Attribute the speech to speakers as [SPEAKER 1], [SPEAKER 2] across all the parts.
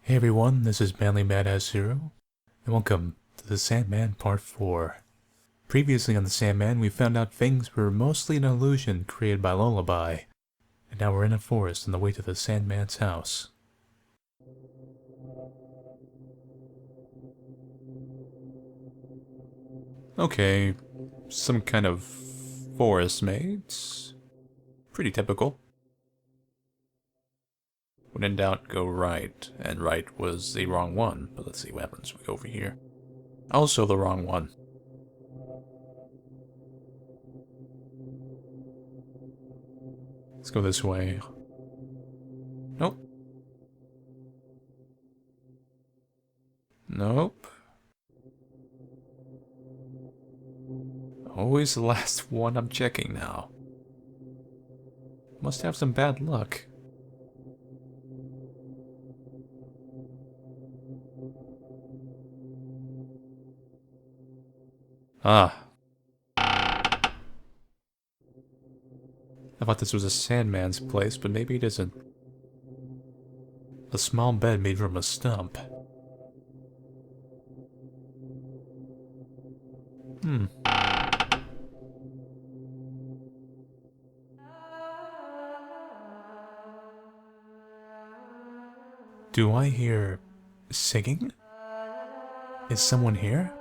[SPEAKER 1] Hey everyone, this is Manly Badass Zero, and welcome to the Sandman Part 4. Previously on the Sandman, we found out things were mostly an illusion created by Lullaby, and now we're in a forest on the way to the Sandman's house. Okay, some kind of forest mates. Pretty typical. When in doubt, go right, and right was the wrong one, but let's see what happens. We go over here. Also the wrong one. Let's go this way. Nope. Nope. Always the last one I'm checking now. Must have some bad luck. Ah. I thought this was a Sandman's place, but maybe it isn't. A small bed made from a stump. Do I hear singing? Is someone here?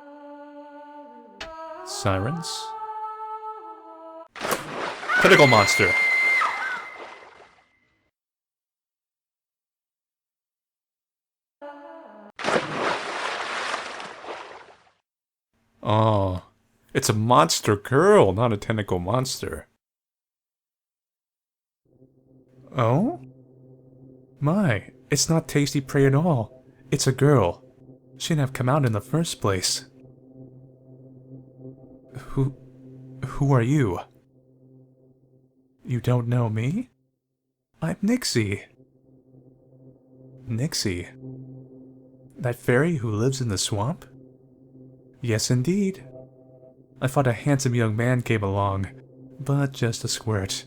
[SPEAKER 1] Sirens? Tentacle monster! Oh, it's a monster girl, not a tentacle monster. Oh? My, it's not tasty prey at all. It's a girl. Shouldn't have come out in the first place. Who are you? You don't know me? I'm Nixie. Nixie? That fairy who lives in the swamp? Yes, indeed. I thought a handsome young man came along, but just a squirt.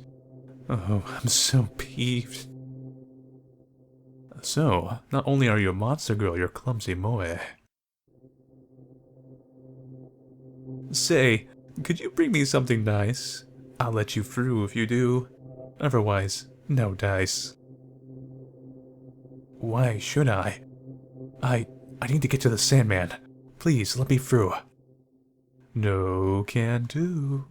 [SPEAKER 1] Oh, I'm so peeved. So, not only are you a monster girl, you're clumsy moe. Say, could you bring me something nice? I'll let you through if you do. Otherwise, no dice. Why should I? I need to get to the Sandman. Please, let me through. No can do.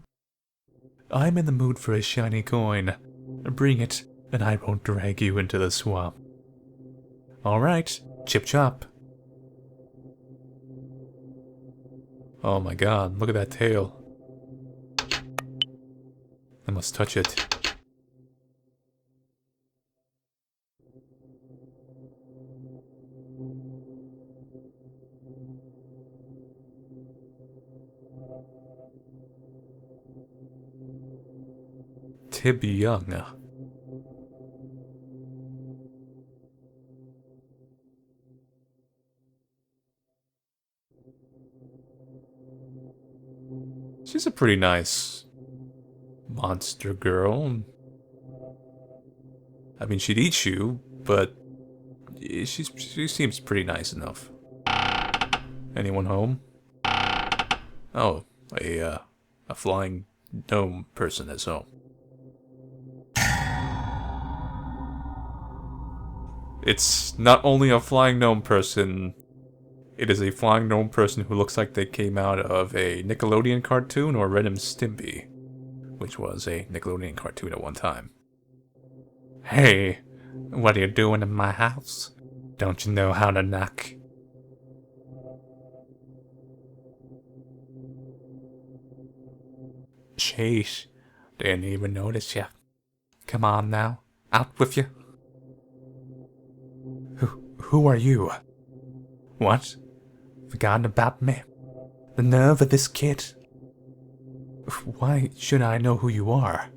[SPEAKER 1] I'm in the mood for a shiny coin. Bring it, and I won't drag you into the swamp. Alright, chip chop. Oh my god, look at that tail. I must touch it. Tib Young. She's a pretty nice monster girl. I mean, she'd eat you, but she seems pretty nice enough. Anyone home? Oh, a flying gnome person is home. It's not only a flying gnome person, it is a flying gnome person who looks like they came out of a Nickelodeon cartoon or Ren and Stimpy, which was a Nickelodeon cartoon at one time. Hey, what are you doing in my house? Don't you know how to knock? Sheesh, didn't even notice ya. Come on now, out with you. Who are you? What? Forgotten about me? The nerve of this kid? Why should I know who you are?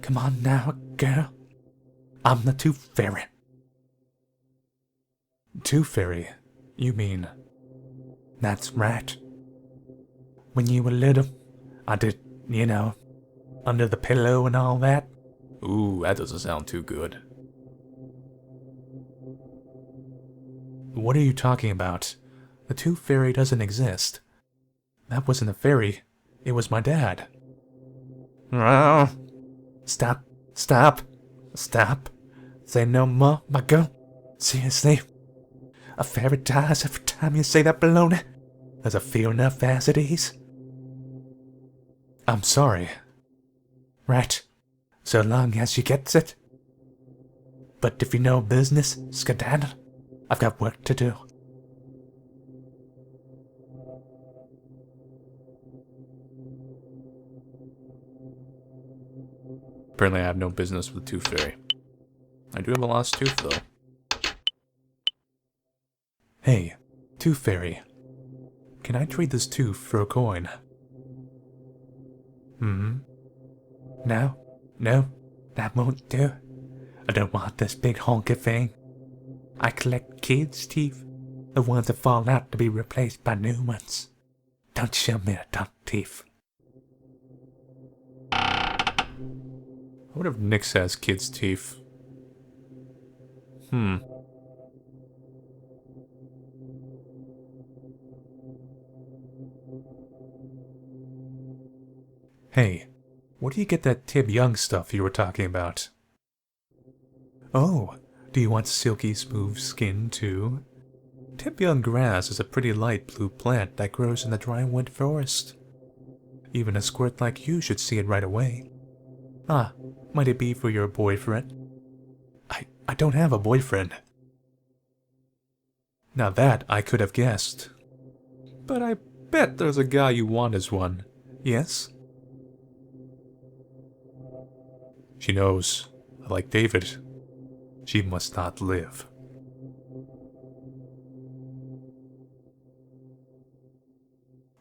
[SPEAKER 1] Come on now, girl. I'm the Tooth Fairy. Tooth Fairy? You mean... That's right. When you were little, I did, you know, under the pillow and all that. Ooh, that doesn't sound too good. What are you talking about? The Tooth Fairy doesn't exist. That wasn't a fairy. It was my dad. Stop. Stop. Stop. Say no more, my girl. Seriously. A fairy dies every time you say that baloney. Does it feel enough as it is? I'm sorry. Right. So long as you gets it. But if you know business, skedaddle. I've got work to do. Apparently I have no business with the Tooth Fairy. I do have a lost tooth, though. Hey, Tooth Fairy. Can I trade this tooth for a coin? No, that won't do. I don't want this big honky thing. I collect kids' teeth, the ones that fall out to be replaced by new ones. Don't show me a duck teeth. I wonder if Nyx has kids' teeth. Hey, where do you get that Tib Young stuff you were talking about? Oh, do you want silky smooth skin too? Tib Young grass is a pretty light blue plant that grows in the dry wood forest. Even a squirt like you should see it right away. Ah, might it be for your boyfriend? I don't have a boyfriend. Now that I could have guessed. But I bet there's a guy you want as one, yes? She knows, like David, she must not live.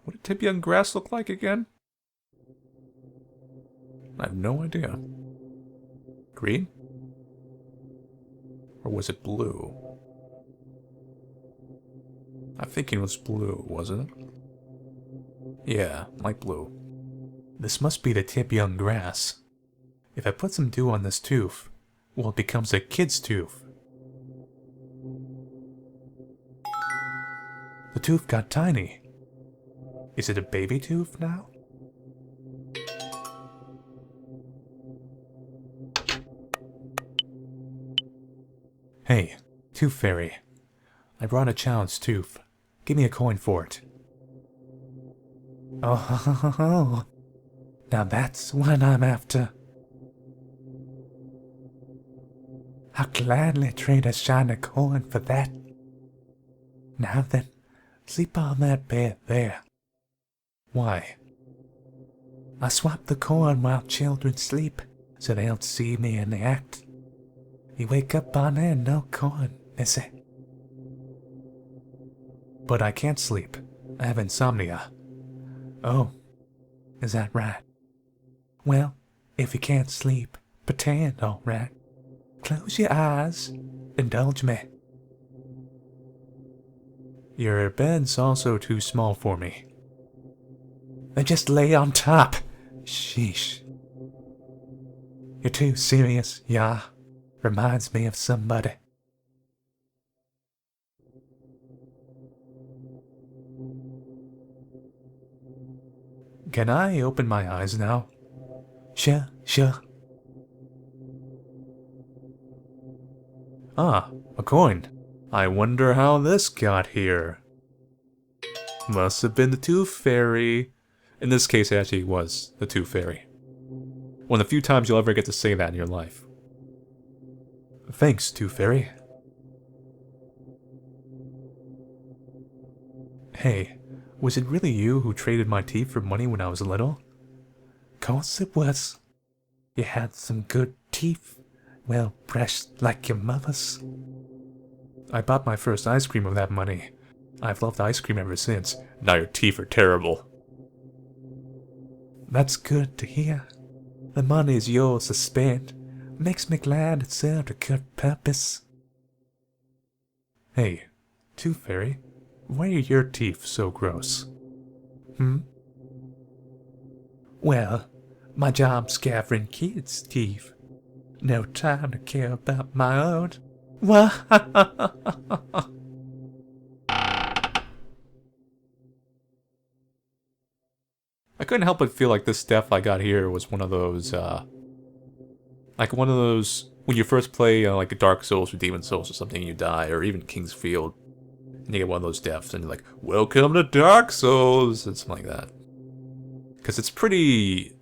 [SPEAKER 1] What did Tib Young grass look like again? I have no idea. Green? Or was it blue? I'm thinking it was blue, wasn't it? Yeah, light blue. This must be the Tib Young grass. If I put some dew on this tooth, well, it becomes a kid's tooth. The tooth got tiny. Is it a baby tooth now? Hey, Tooth Fairy. I brought a child's tooth. Give me a coin for it. Oh, now that's what I'm after. I'll gladly trade a shiny coin for that. Now then, sleep on that bed there. Why? I swap the coin while children sleep, so they don't see me in the act. You wake up on there, no coin, is it? But I can't sleep. I have insomnia. Oh, is that right? Well, if you can't sleep, pretend, alright. Close your eyes. Indulge me. Your bed's also too small for me. Then just lay on top. Sheesh. You're too serious, yeah. Reminds me of somebody. Can I open my eyes now? Sure. Ah, a coin. I wonder how this got here. Must have been the Tooth Fairy. In this case, it actually was the Tooth Fairy. One of the few times you'll ever get to say that in your life. Thanks, Tooth Fairy. Hey, was it really you who traded my teeth for money when I was little? Course it was. You had some good teeth, well brushed like your mother's. I bought my first ice cream with that money. I've loved ice cream ever since. Now your teeth are terrible. That's good to hear. The money's yours to spend. Makes me glad it served a good purpose. Hey, Tooth Fairy, why are your teeth so gross? Well, my job's gathering kids' teeth. No time to care about my own. I couldn't help but feel like this death I got here was one of those, when you first play, like Dark Souls or Demon Souls or something, you die, or even King's Field, and you get one of those deaths, and you're like, welcome to Dark Souls, and something like that. Because it's pretty...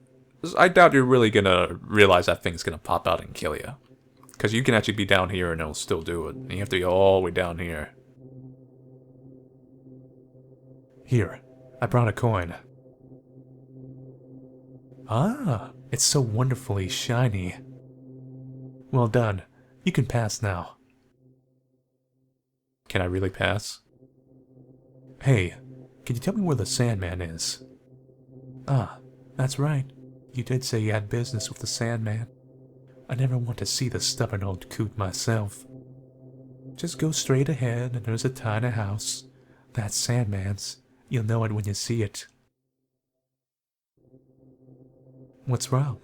[SPEAKER 1] I doubt you're really gonna realize that thing's gonna pop out and kill you. Because you can actually be down here and it'll still do it, and you have to go all the way down here. Here, I brought a coin. Ah, it's so wonderfully shiny. Well done. You can pass now. Can I really pass? Hey, can you tell me where the Sandman is? Ah, that's right. You did say you had business with the Sandman. I never want to see the stubborn old coot myself. Just go straight ahead and there's a tiny house. That's Sandman's. You'll know it when you see it. What's wrong?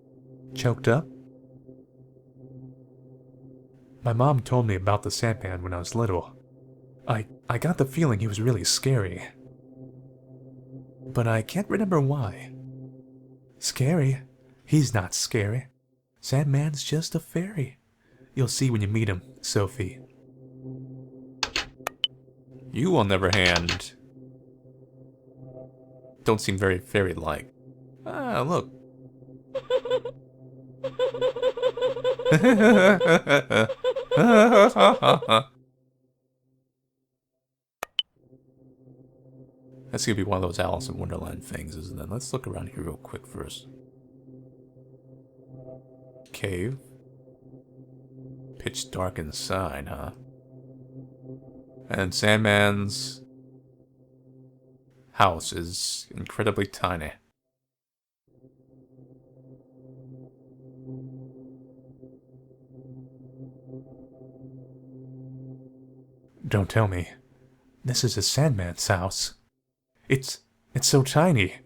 [SPEAKER 1] Choked up? My mom told me about the Sandman when I was little. I got the feeling he was really scary. But I can't remember why. Scary? He's not scary. Sandman's just a fairy. You'll see when you meet him, Sophie. You, on the other hand, don't seem very fairy-like. Ah, look. That's gonna be one of those Alice in Wonderland things, isn't it? Let's look around here real quick first. Cave. Pitch dark inside, huh? And Sandman's house is incredibly tiny. Don't tell me. This is a Sandman's house. It's so tiny.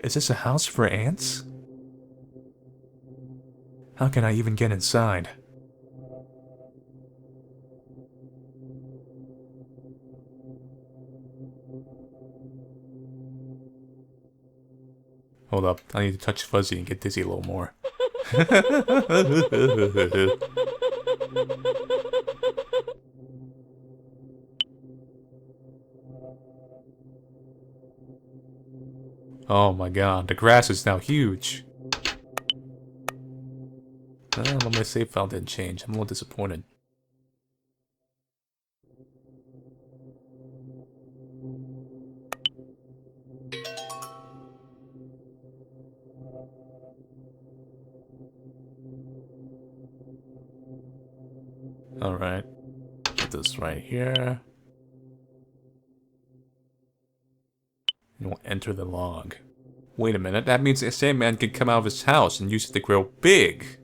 [SPEAKER 1] Is this a house for ants? How can I even get inside? Hold up, I need to touch Fuzzy and get dizzy a little more. Oh my god, the grass is now huge. Well, my save file didn't change. I'm a little disappointed. Alright. Put this right here. And we'll enter the log. Wait a minute, that means the Sandman can come out of his house and use it to grow big.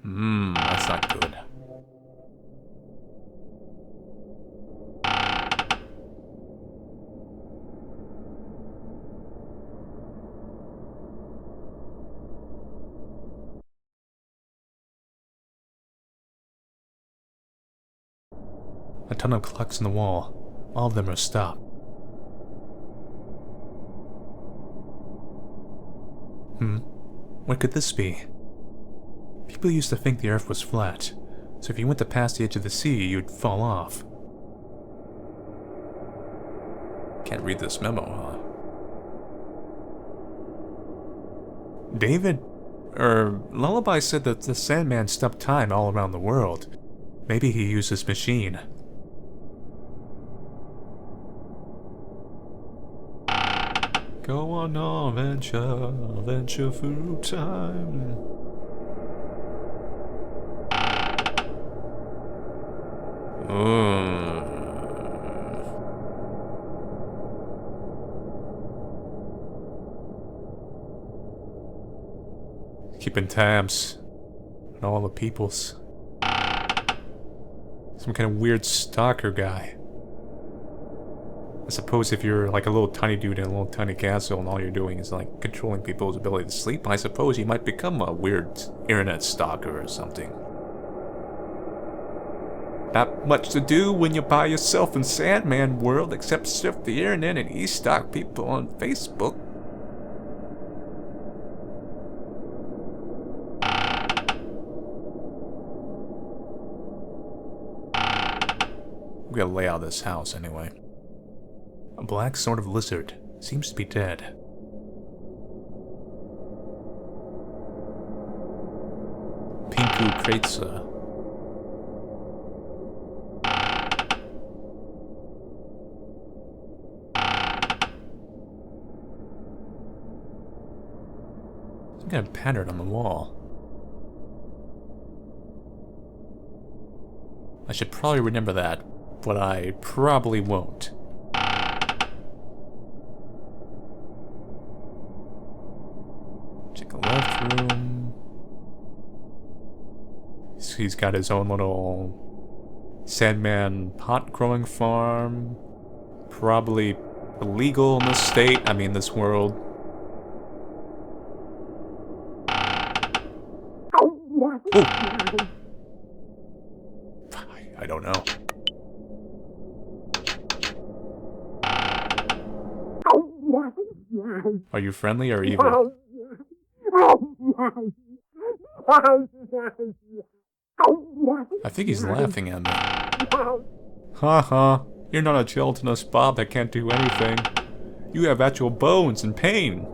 [SPEAKER 1] That's not good. A ton of clocks on the wall. All of them are stopped. What could this be? People used to think the Earth was flat, so if you went to past the edge of the sea, you'd fall off. Can't read this memo, huh? Lullaby said that the Sandman stopped time all around the world. Maybe he used this machine. Go on a venture through time. Keeping tabs on all the peoples. Some kind of weird stalker guy. I suppose if you're like a little tiny dude in a little tiny castle and all you're doing is like controlling people's ability to sleep, I suppose you might become a weird internet stalker or something. Not much to do when you're by yourself in Sandman world except surf the internet and e-stalk people on Facebook. We gotta lay out this house anyway. A black sort of lizard. Seems to be dead. Pinku Kretsa. Some kind of pattern on the wall. I should probably remember that, but I probably won't. Check the left room. He's got his own little Sandman pot growing farm. Probably illegal in this state, I mean this world. Ooh. I don't know. Are you friendly or evil? I think he's laughing at me. Haha, you're not a gelatinous Bob that can't do anything. You have actual bones and pain.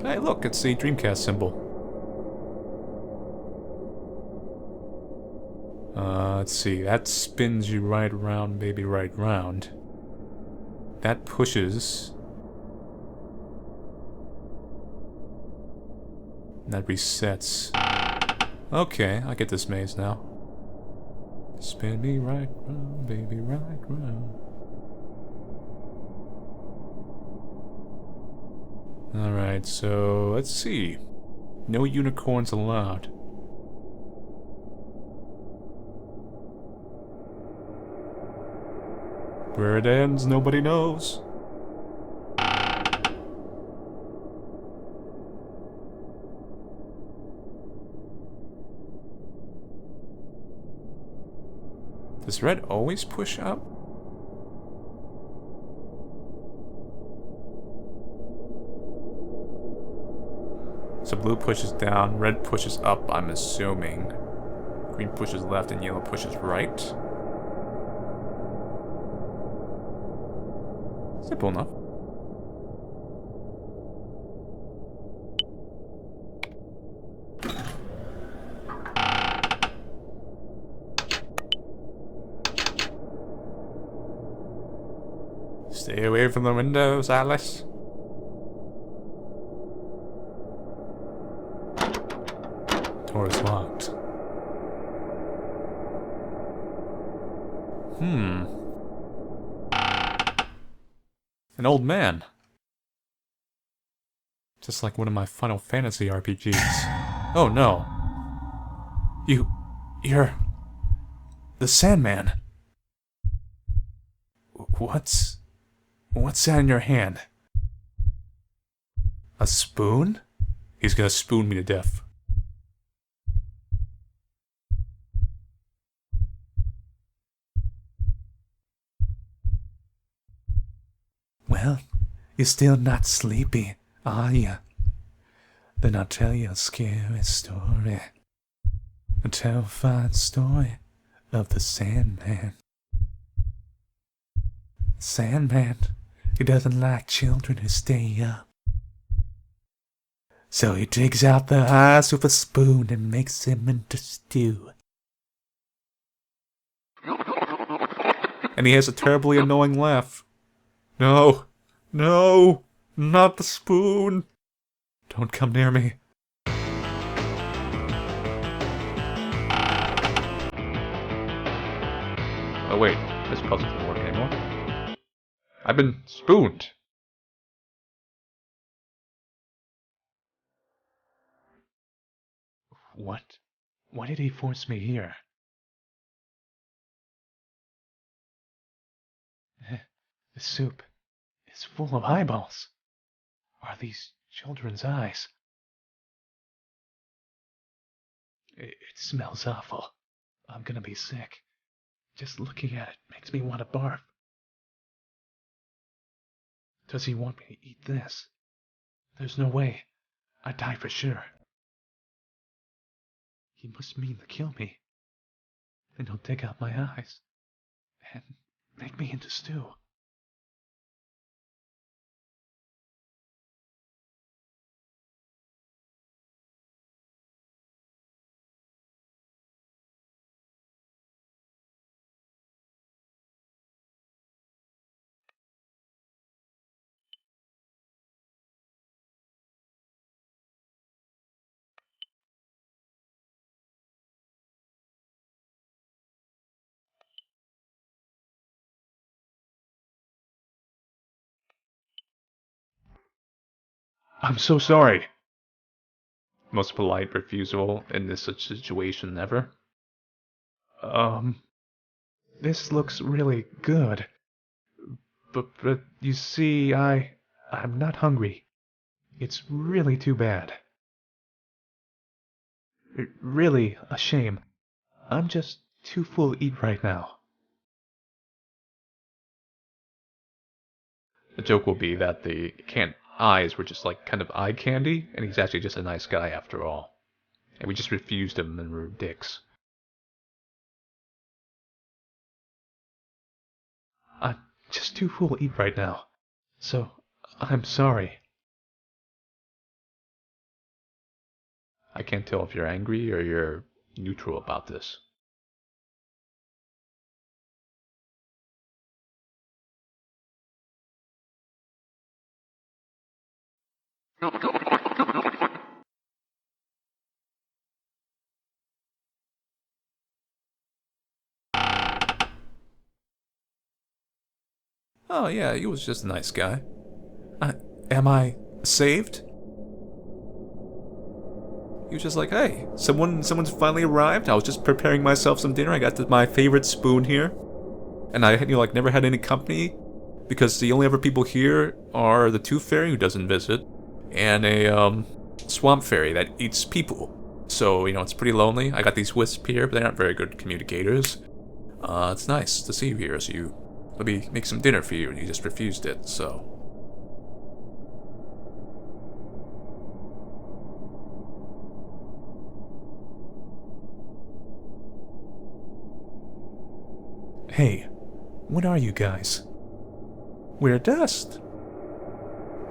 [SPEAKER 1] Hey, look, it's the Dreamcast symbol. Let's see, that spins you right around, baby, right round. That pushes. That resets. Okay, I get this maze now. Spin me right round, baby, right round. Alright, so let's see. No unicorns allowed. Where it ends, nobody knows. Does red always push up? So blue pushes down, red pushes up, I'm assuming. Green pushes left and yellow pushes right. Simple enough. Stay away from the windows, Alice. Door is locked. An old man. Just like one of my Final Fantasy RPGs. Oh no. You're... the Sandman. What's that in your hand? A spoon? He's gonna spoon me to death. Well, you're still not sleepy, are you? Then I'll tell you a scary story. A terrifying story of the Sandman. Sandman, he doesn't like children who stay up. So he digs out the eyes with a spoon and makes them into stew. And he has a terribly annoying laugh. No, no, not the spoon. Don't come near me. Oh wait, this puzzle doesn't work anymore. I've been spooned. What? Why did he force me here? The soup is full of eyeballs. Are these children's eyes? It smells awful. I'm gonna be sick. Just looking at it makes me want to barf. Does he want me to eat this? There's no way. I'd die for sure. He must mean to kill me. Then he'll dig out my eyes
[SPEAKER 2] and make me into stew. I'm so sorry. Most polite refusal in this such situation ever. This looks really good. But you see, I'm not hungry. It's really too bad. Really a shame. I'm just too full to eat right now. The joke will be that the can't eyes were just like kind of eye candy, and he's actually just a nice guy after all. And we just refused him and we're dicks. I'm just too full to eat right now. So, I'm sorry. I can't tell if you're angry or you're neutral about this.
[SPEAKER 1] Oh yeah, he was just a nice guy. Am I saved? He was just like, hey, someone's finally arrived. I was just preparing myself some dinner. I got my favorite spoon here, and I like never had any company because the only other people here are the tooth fairy who doesn't visit, and a swamp fairy that eats people. So it's pretty lonely. I got these wisps here, but they're not very good communicators. It's nice to see you here. So let me make some dinner for you, and you just refused it. So. Hey, what are you guys? We're dust.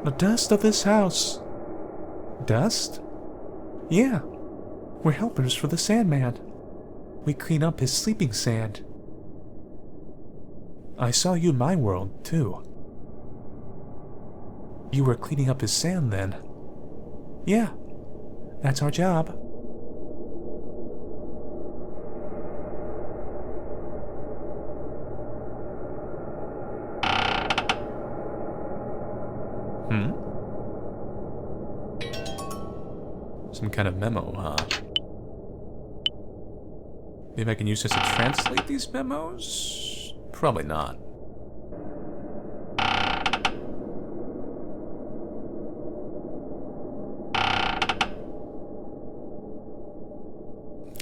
[SPEAKER 1] The dust of this house. Dust? Yeah, we're helpers for the Sandman. We clean up his sleeping sand. I saw you in my world, too. You were cleaning up his sand then? Yeah, that's our job. Some kind of memo, huh? Maybe I can use this to translate these memos? Probably not.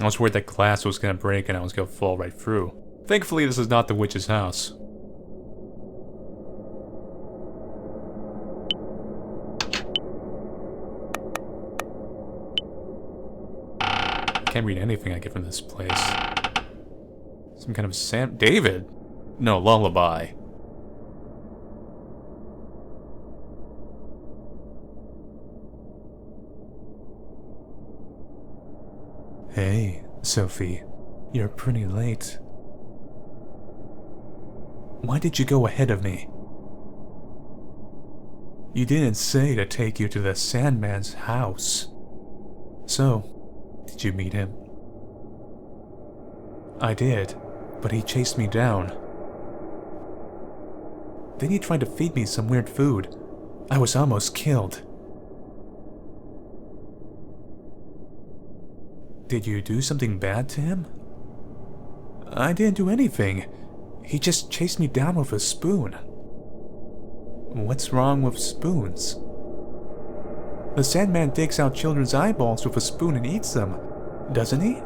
[SPEAKER 1] I was worried that glass was gonna break and I was gonna fall right through. Thankfully, this is not the witch's house. Can't read anything I get from this place. Some kind of David? No, lullaby. Hey, Sophie. You're pretty late. Why did you go ahead of me? You didn't say to take you to the Sandman's house. So, did you meet him? I did, but he chased me down. Then he tried to feed me some weird food. I was almost killed. Did you do something bad to him? I didn't do anything. He just chased me down with a spoon. What's wrong with spoons? The Sandman digs out children's eyeballs with a spoon and eats them, doesn't he?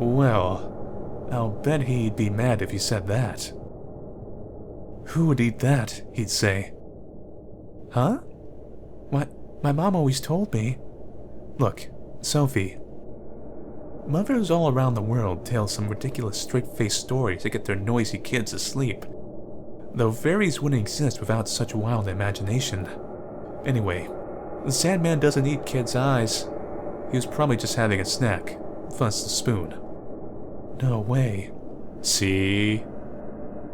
[SPEAKER 1] Well, I'll bet he'd be mad if you said that. Who would eat that, he'd say. Huh? What? My mom always told me. Look, Sophie. Mothers all around the world tell some ridiculous straight-faced stories to get their noisy kids asleep. Though fairies wouldn't exist without such wild imagination. Anyway, the Sandman doesn't eat kids' eyes. He was probably just having a snack, thus the spoon. No way. See?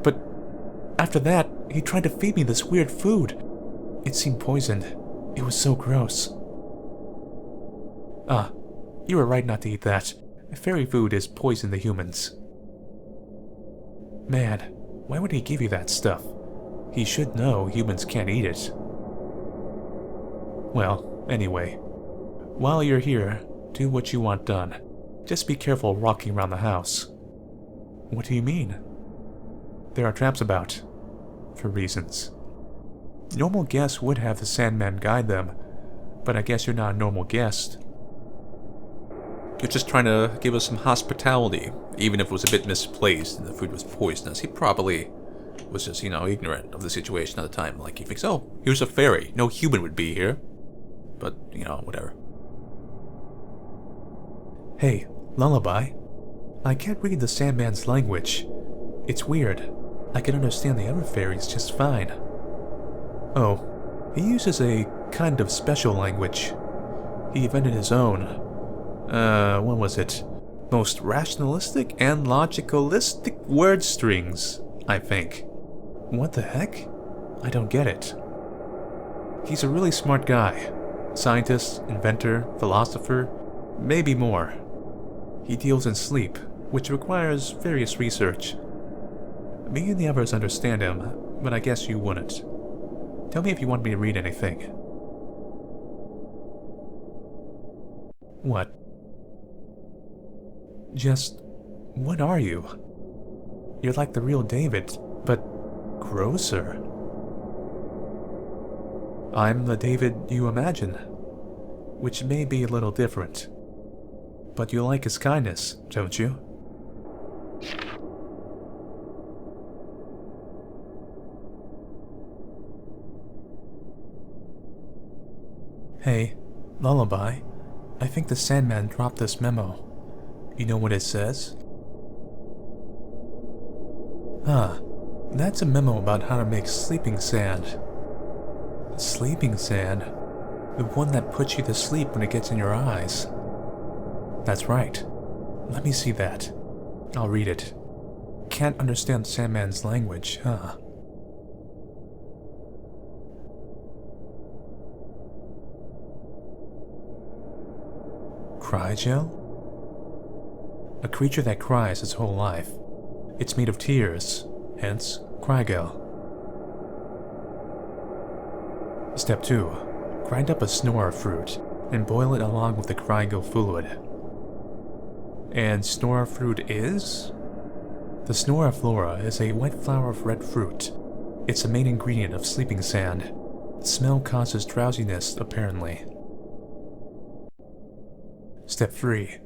[SPEAKER 1] But after that, he tried to feed me this weird food. It seemed poisoned. It was so gross. Ah, you were right not to eat that. Fairy food is poison to humans. Man, why would he give you that stuff? He should know humans can't eat it. Well, anyway, while you're here, do what you want done. Just be careful walking around the house. What do you mean? There are traps about. For reasons. Normal guests would have the Sandman guide them, but I guess you're not a normal guest. You're just trying to give us some hospitality, even if it was a bit misplaced and the food was poisonous. He probably was just, ignorant of the situation at the time. Like, he thinks, oh, here's a fairy. No human would be here. But, whatever. Hey, lullaby. I can't read the Sandman's language. It's weird. I can understand the other fairies just fine. Oh, he uses a kind of special language. He invented his own. What was it? Most rationalistic and logicalistic word strings, I think. What the heck? I don't get it. He's a really smart guy. Scientist, inventor, philosopher, maybe more. He deals in sleep, which requires various research. Me and the others understand him, but I guess you wouldn't. Tell me if you want me to read anything. What? Just, what are you? You're like the real David, but grosser. I'm the David you imagine, which may be a little different. But you like his kindness, don't you? Hey, lullaby. I think the Sandman dropped this memo. You know what it says? Ah, that's a memo about how to make sleeping sand. Sleeping sand? The one that puts you to sleep when it gets in your eyes. That's right. Let me see that. I'll read it. Can't understand Sandman's language, huh? Crygel? A creature that cries its whole life. It's made of tears, hence Crygel. Step 2. Grind up a snora fruit and boil it along with the Crygel fluid. And snora fruit is? The snora flora is a white flower of red fruit. It's the main ingredient of sleeping sand. The smell causes drowsiness, apparently. Step 3.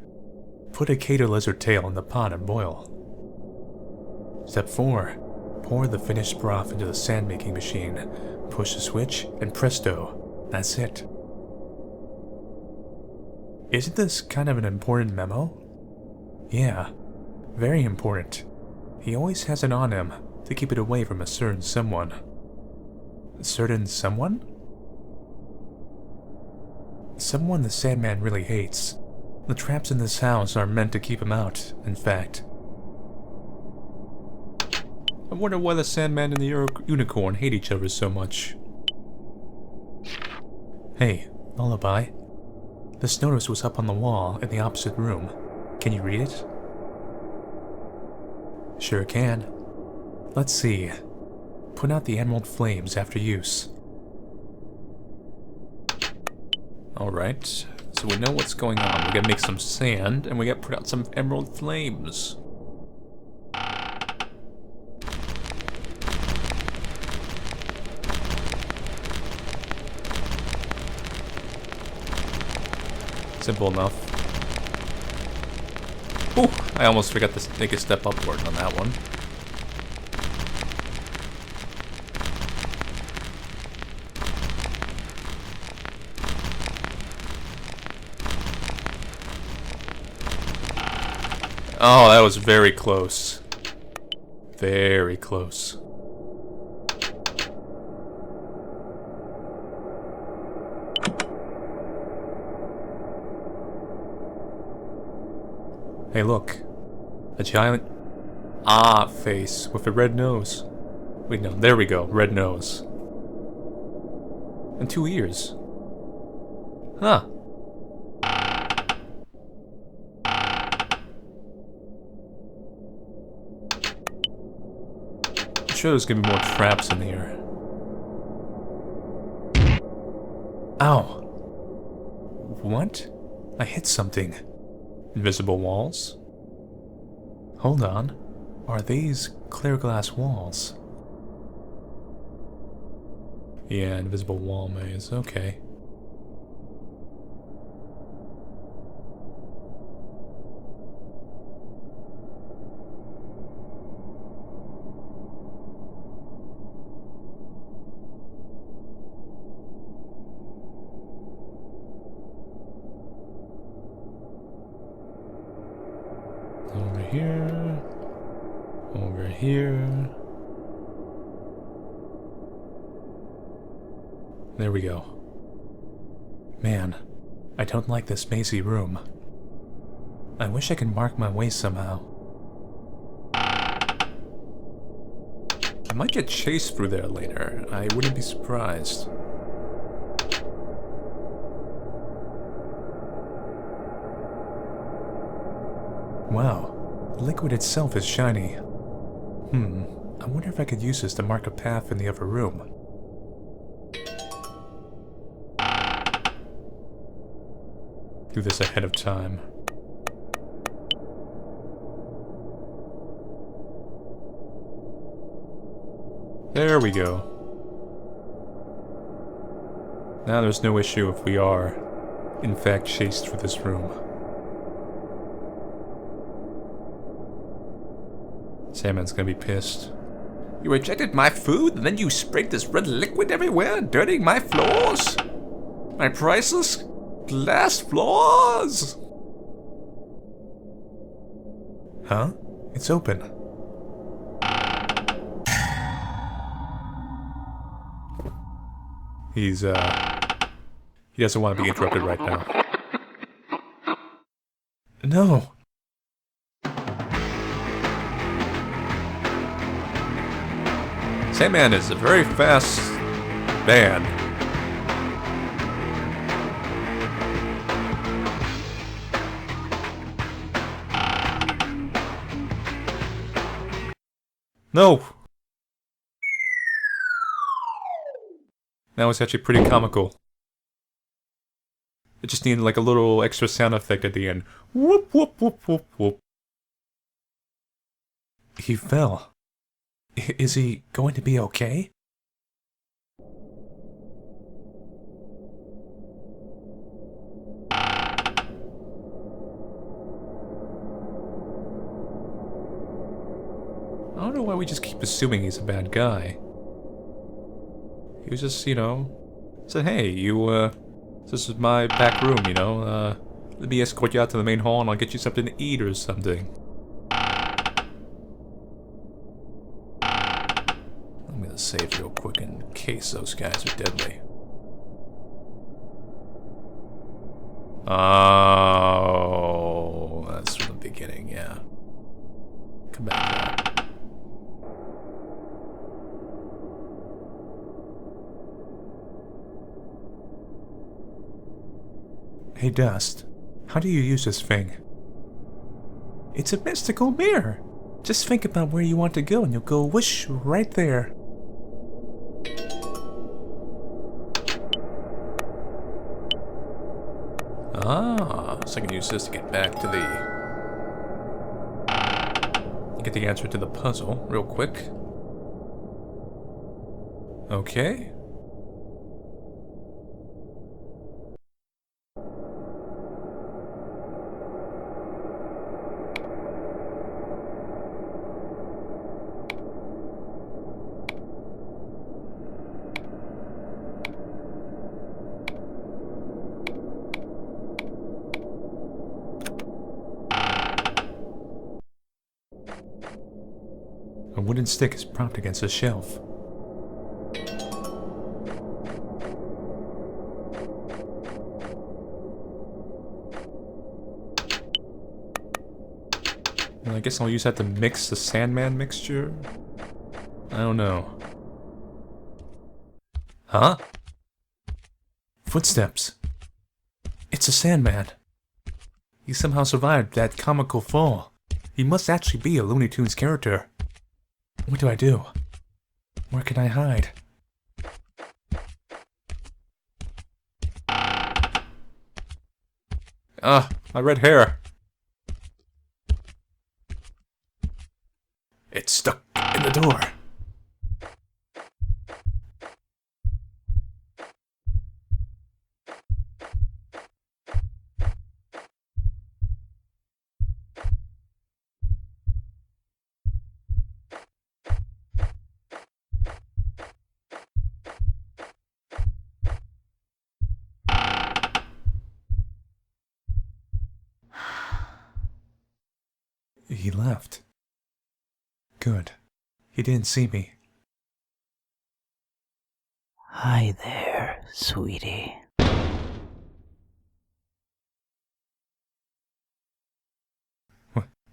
[SPEAKER 1] Put a gator lizard tail in the pot and boil. Step 4. Pour the finished broth into the sand making machine. Push the switch, and presto, that's it. Isn't this kind of an important memo? Yeah, very important. He always has it on him to keep it away from a certain someone. Certain someone? Someone the Sandman really hates. The traps in this house are meant to keep him out, in fact. I wonder why the Sandman and the unicorn hate each other so much. Hey, lullaby. This notice was up on the wall in the opposite room. Can you read it? Sure can. Let's see. Put out the emerald flames after use. Alright, so we know what's going on. We gotta make some sand, and we gotta put out some emerald flames. Simple enough. Ooh, I almost forgot to take a step upward on that one. Oh, that was very close. Very close. Hey, look. A giant face with a red nose. Wait, no, there we go. Red nose. And 2 ears. Huh. I'm sure there's gonna be more traps in here. Ow. What? I hit something. Invisible walls? Hold on. Are these clear glass walls? Yeah, invisible wall maze. Okay. Over here. Over here. There we go. Man, I don't like this mazy room. I wish I could mark my way somehow. I might get chased through there later. I wouldn't be surprised. Wow, the liquid itself is shiny. I wonder if I could use this to mark a path in the other room. Do this ahead of time. There we go. Now there's no issue if we are, in fact, chased through this room. Sandman's gonna be pissed. You rejected my food, and then you sprayed this red liquid everywhere, dirtying my floors? My priceless glass floors? Huh? It's open. He doesn't want to be interrupted right now. No! Sandman is a very fast man. No! That was actually pretty comical. It just needed like a little extra sound effect at the end. Whoop, whoop, whoop, whoop, whoop. He fell. Is he going to be okay? I don't know why we just keep assuming he's a bad guy. He was just, you know, said, hey, this is my back room, you know, let me escort you out to the main hall and I'll get you something to eat or something. I'm gonna save real quick in case those guys are deadly. Oh, that's from the beginning, yeah. Come back. Hey Dust, how do you use this thing? It's a mystical mirror. Just think about where you want to go and you'll go whoosh right there. Ah, so I can use this to get back to get the answer to the puzzle real quick. Okay. A wooden stick is propped against a shelf. Well, I guess I'll use that to mix the Sandman mixture? I don't know. Huh? Footsteps. It's a Sandman. He somehow survived that comical fall. He must actually be a Looney Tunes character. What do I do? Where can I hide? Ah, my red hair. It's stuck in the door. He left. Good. He didn't see me.
[SPEAKER 3] Hi there, sweetie.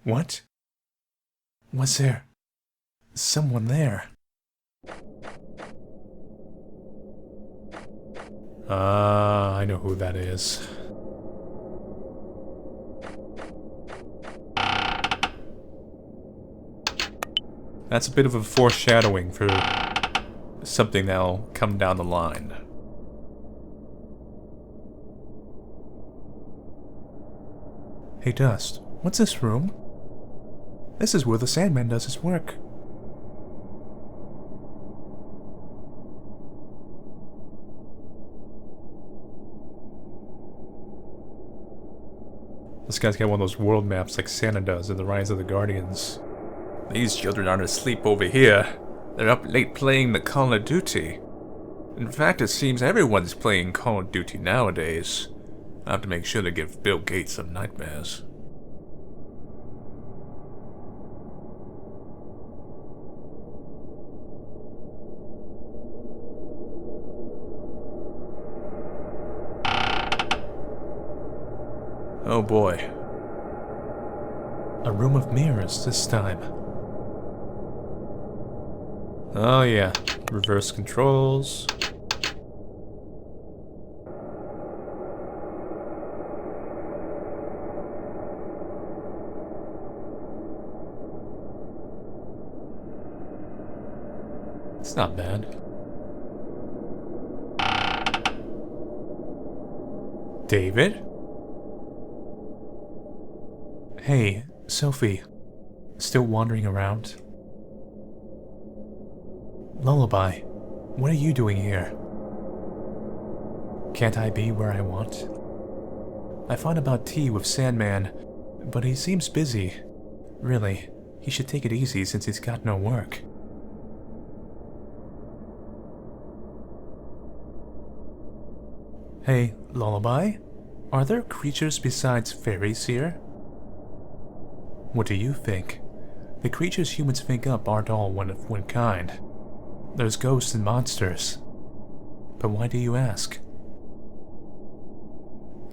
[SPEAKER 1] What? Was there someone there? I know who that is. That's a bit of a foreshadowing for something that'll come down the line. Hey Dust, what's this room? This is where the Sandman does his work. This guy's got one of those world maps like Santa does in The Rise of the Guardians. These children aren't asleep over here. They're up late playing the Call of Duty. In fact, it seems everyone's playing Call of Duty nowadays. I have to make sure to give Bill Gates some nightmares. Oh boy. A room of mirrors this time. Oh yeah, reverse controls. It's not bad. David? Hey, Sophie. Still wandering around? Lullaby, what are you doing here? Can't I be where I want? I thought about tea with Sandman, but he seems busy. Really, he should take it easy since he's got no work. Hey, Lullaby? Are there creatures besides fairies here? What do you think? The creatures humans think up aren't all one of one kind. There's ghosts and monsters. But why do you ask?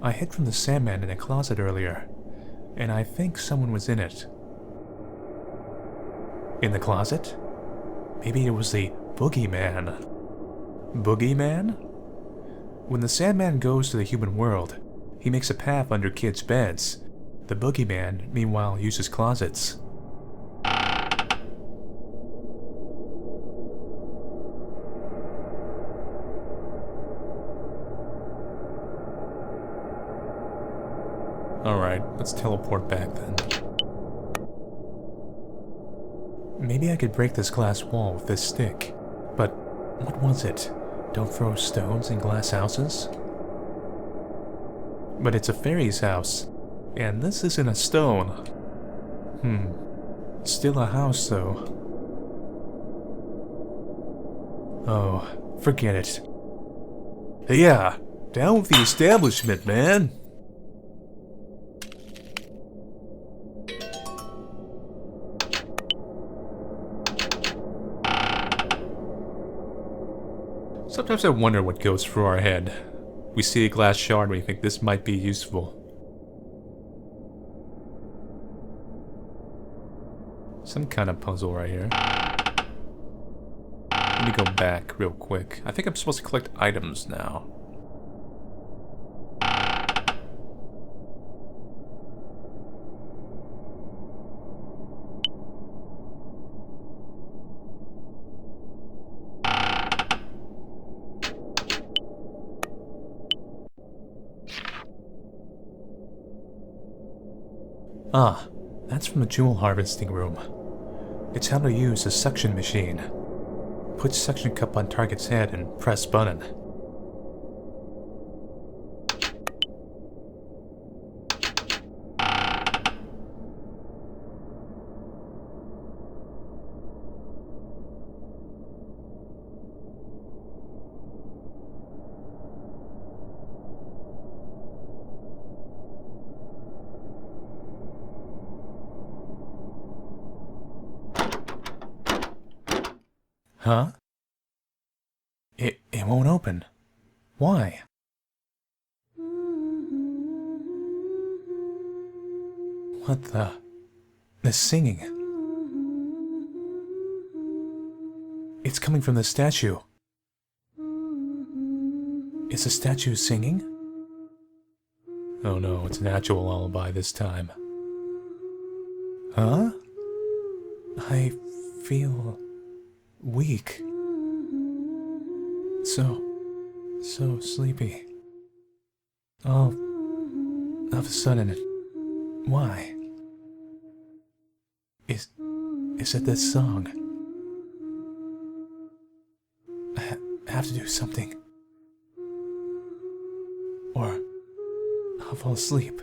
[SPEAKER 1] I hid from the Sandman in a closet earlier, and I think someone was in it. In the closet? Maybe it was the Boogie Man. Boogie Man? When the Sandman goes to the human world, he makes a path under kids' beds. The Boogie Man, meanwhile, uses closets. Alright, let's teleport back then. Maybe I could break this glass wall with this stick. But what was it? Don't throw stones in glass houses? But it's a fairy's house. And this isn't a stone. Still a house, though. Oh, forget it. Yeah, down with the establishment, man! Sometimes I wonder what goes through our head. We see a glass shard and we think this might be useful. Some kind of puzzle right here. Let me go back real quick. I think I'm supposed to collect items now. Ah, that's from the jewel harvesting room. It's how to use a suction machine. Put suction cup on target's head and press button. Huh? It won't open. Why? What the? The singing. It's coming from the statue. Is the statue singing? Oh no, it's an actual lullaby this time. Huh? I feel weak. So sleepy. All of a sudden, why? Is it this song? I have to do something. Or I'll fall asleep.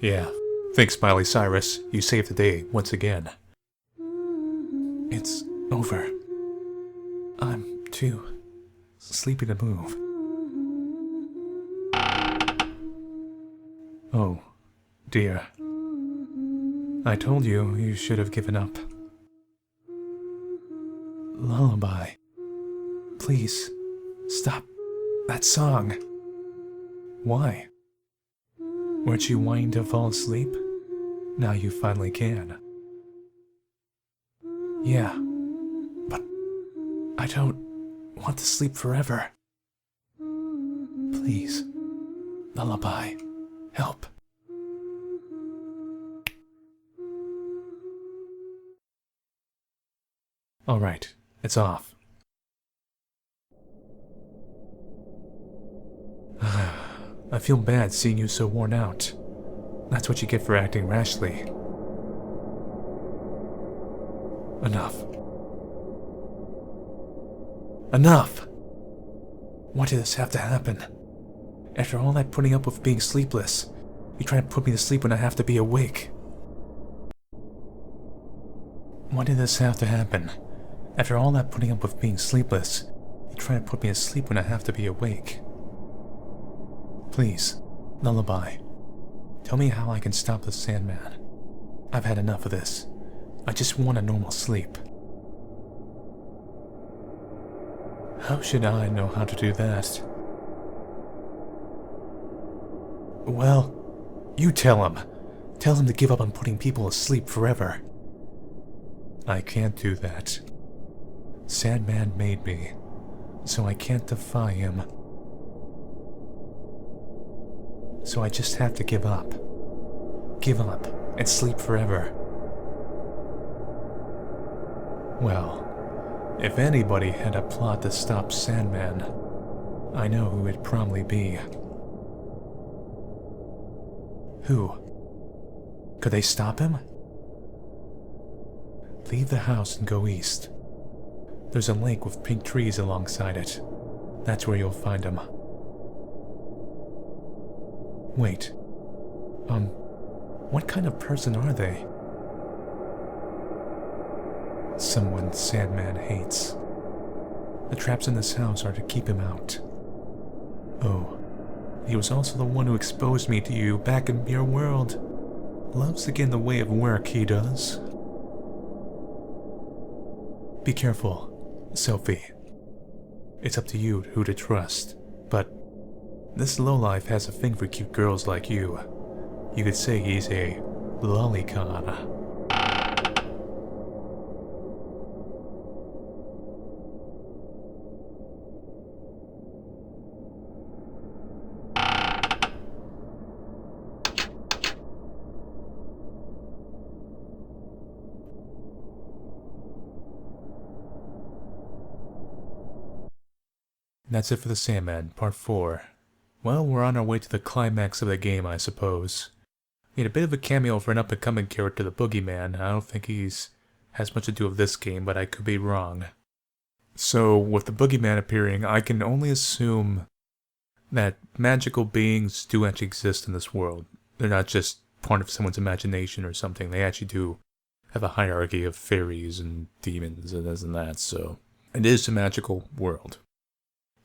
[SPEAKER 1] Yeah, thanks, Miley Cyrus. You saved the day once again. It's over. I'm too sleepy to move. Oh, dear. I told you you should have given up. Lullaby. Please, stop that song. Why? Weren't you wanting to fall asleep? Now you finally can. Yeah, but I don't want to sleep forever. Please, lullaby, help. Alright, it's off. I feel bad seeing you so worn out. That's what you get for acting rashly. Enough. Enough! Why did this have to happen? After all that putting up with being sleepless, you try to put me to sleep when I have to be awake. Why did this have to happen? After all that putting up with being sleepless, you try to put me to sleep when I have to be awake. Please, lullaby. Tell me how I can stop the Sandman. I've had enough of this. I just want a normal sleep. How should I know how to do that? Well, you tell him. Tell him to give up on putting people asleep forever. I can't do that. Sandman made me, so I can't defy him. So I just have to give up. Give up and sleep forever. Well, If anybody had a plot to stop Sandman, I know who it'd probably be. Who? Could they stop him? Leave the house and go east. There's a lake with pink trees alongside it. That's where you'll find him. Wait. What kind of person are they? Someone Sandman hates. The traps in this house are to keep him out. Oh, he was also the one who exposed me to you back in your world. Loves to get in the way of work, he does. Be careful, Sophie. It's up to you who to trust, but this lowlife has a thing for cute girls like you. You could say he's a lolicon. That's it for the Sandman, Part 4. Well, we're on our way to the climax of the game, I suppose. We had a bit of a cameo for an up-and-coming character, the Boogeyman. I don't think has much to do with this game, but I could be wrong. So, with the Boogeyman appearing, I can only assume that magical beings do actually exist in this world. They're not just part of someone's imagination or something. They actually do have a hierarchy of fairies and demons and this and that, so it is a magical world.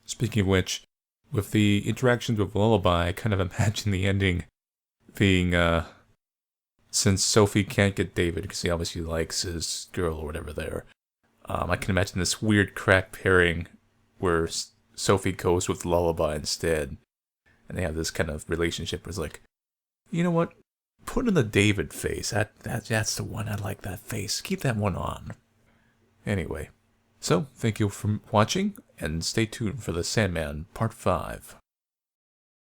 [SPEAKER 1] Speaking of which, with the interactions with Lullaby, I kind of imagine the ending being, since Sophie can't get David because he obviously likes his girl or whatever there, I can imagine this weird crack pairing where Sophie goes with Lullaby instead, and they have this kind of relationship where it's like, you know what, put in the David face, that's the one, I like that face, keep that one on. Anyway. So, thank you for watching, and stay tuned for the Sandman Part 5.